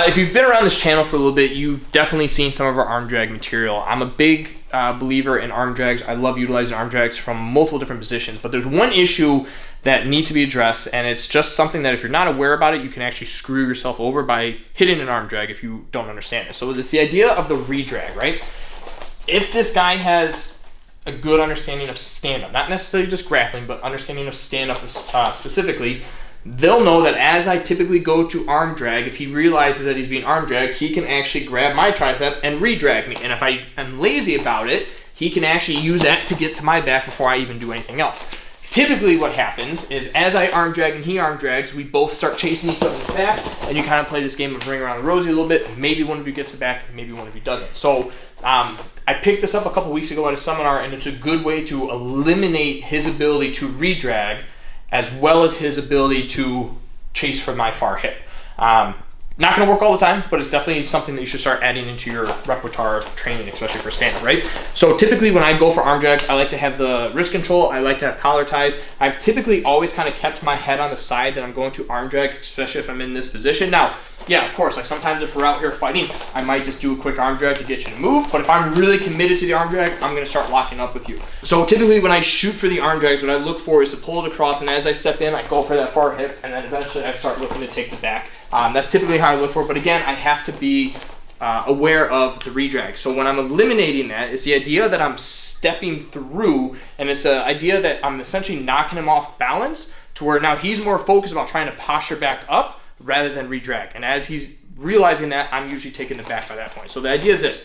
If you've been around this channel for a little bit, you've definitely seen some of our arm drag material. I'm a big believer in arm drags. I love utilizing arm drags from multiple different positions, but there's one issue that needs to be addressed, and it's just something that if you're not aware about it, you can actually screw yourself over by hitting an arm drag if you don't understand it. So it's the idea of the re-drag, right? If this guy has a good understanding of stand-up, not necessarily just grappling, but understanding of stand-up specifically, they'll know that as I typically go to arm drag, if he realizes that he's being arm dragged, he can actually grab my tricep and re-drag me. And if I am lazy about it, he can actually use that to get to my back before I even do anything else. Typically what happens is as I arm drag and he arm drags, we both start chasing each other's backs, and you kind of play this game of ring around the rosy a little bit. Maybe one of you gets it back, maybe one of you doesn't. So I picked this up a couple weeks ago at a seminar, and it's a good way to eliminate his ability to re-drag as well as his ability to chase from my far hip. Not gonna work all the time, but it's definitely something that you should start adding into your repertoire of training, especially for stand-up, right? So typically when I go for arm drags, I like to have the wrist control, I like to have collar ties. I've typically always kind of kept my head on the side that I'm going to arm drag, especially if I'm in this position. Now, yeah, of course, like sometimes if we're out here fighting, I might just do a quick arm drag to get you to move, but if I'm really committed to the arm drag, I'm gonna start locking up with you. So typically when I shoot for the arm drags, what I look for is to pull it across, and as I step in, I go for that far hip, and then eventually I start looking to take the back. That's typically how I look for it, but again, I have to be aware of the re-drag. So when I'm eliminating that, it's the idea that I'm stepping through, and it's the idea that I'm essentially knocking him off balance to where now he's more focused about trying to posture back up rather than re-drag. And as he's realizing that, I'm usually taking the back by that point. So the idea is this: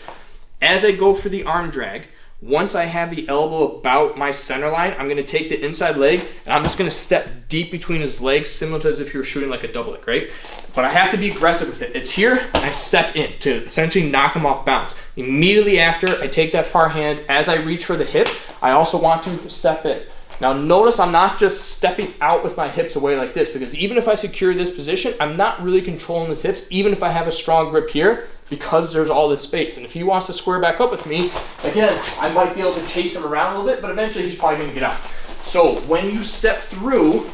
as I go for the arm drag, once I have the elbow about my center line, I'm gonna take the inside leg and I'm just gonna step deep between his legs, similar to as if you were shooting like a double leg, right? But I have to be aggressive with it. It's here, and I step in to essentially knock him off balance. Immediately after, I take that far hand. As I reach for the hip, I also want to step in. Now notice I'm not just stepping out with my hips away like this, because even if I secure this position, I'm not really controlling his hips, even if I have a strong grip here, because there's all this space. And if he wants to square back up with me, again, I might be able to chase him around a little bit, but eventually he's probably gonna get out. So when you step through,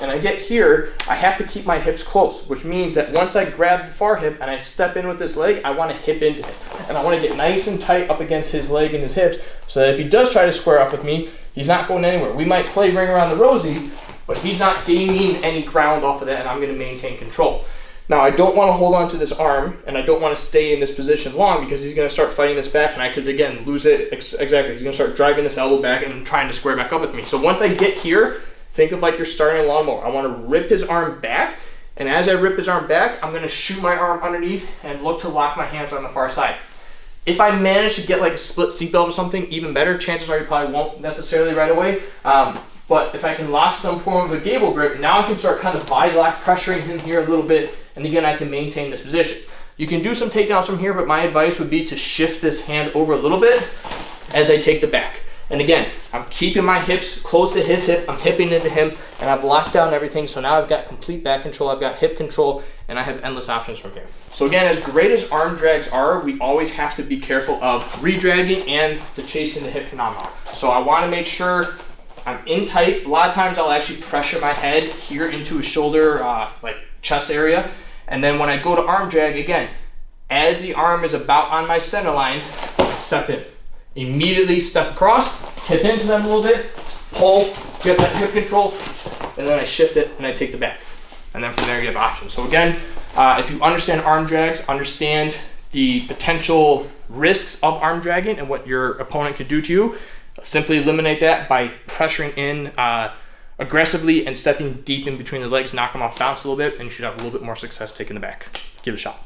and I get here, I have to keep my hips close, which means that once I grab the far hip and I step in with this leg, I want to hip into him. And I want to get nice and tight up against his leg and his hips, so that if he does try to square up with me, he's not going anywhere. We might play ring around the rosy, but he's not gaining any ground off of that, and I'm going to maintain control. Now, I don't want to hold on to this arm, and I don't want to stay in this position long, because he's going to start fighting this back, and I could, again, lose it. Exactly. He's going to start driving this elbow back and trying to square back up with me. So once I get here, think of like you're starting a lawnmower. I want to rip his arm back, and as I rip his arm back, I'm going to shoot my arm underneath and look to lock my hands on the far side. If I manage to get like a split seatbelt or something, even better. Chances are you probably won't necessarily right away. But if I can lock some form of a gable grip, now I can start kind of body lock pressuring him here a little bit, and again, I can maintain this position. You can do some takedowns from here, but my advice would be to shift this hand over a little bit as I take the back. And again, I'm keeping my hips close to his hip, I'm hipping into him, and I've locked down everything, so now I've got complete back control, I've got hip control, and I have endless options from here. So again, as great as arm drags are, we always have to be careful of re-dragging and the chasing the hip phenomenon. So I want to make sure I'm in tight. A lot of times I'll actually pressure my head here into his shoulder, like chest area, and then when I go to arm drag, again, as the arm is about on my center line, I step in. Immediately step across, tip into them a little bit, pull, get that hip control, and then I shift it and I take the back. And then from there you have options. So again, if you understand arm drags, understand the potential risks of arm dragging and what your opponent could do to you, simply eliminate that by pressuring in aggressively and stepping deep in between the legs, knock them off balance a little bit, and you should have a little bit more success taking the back. Give it a shot.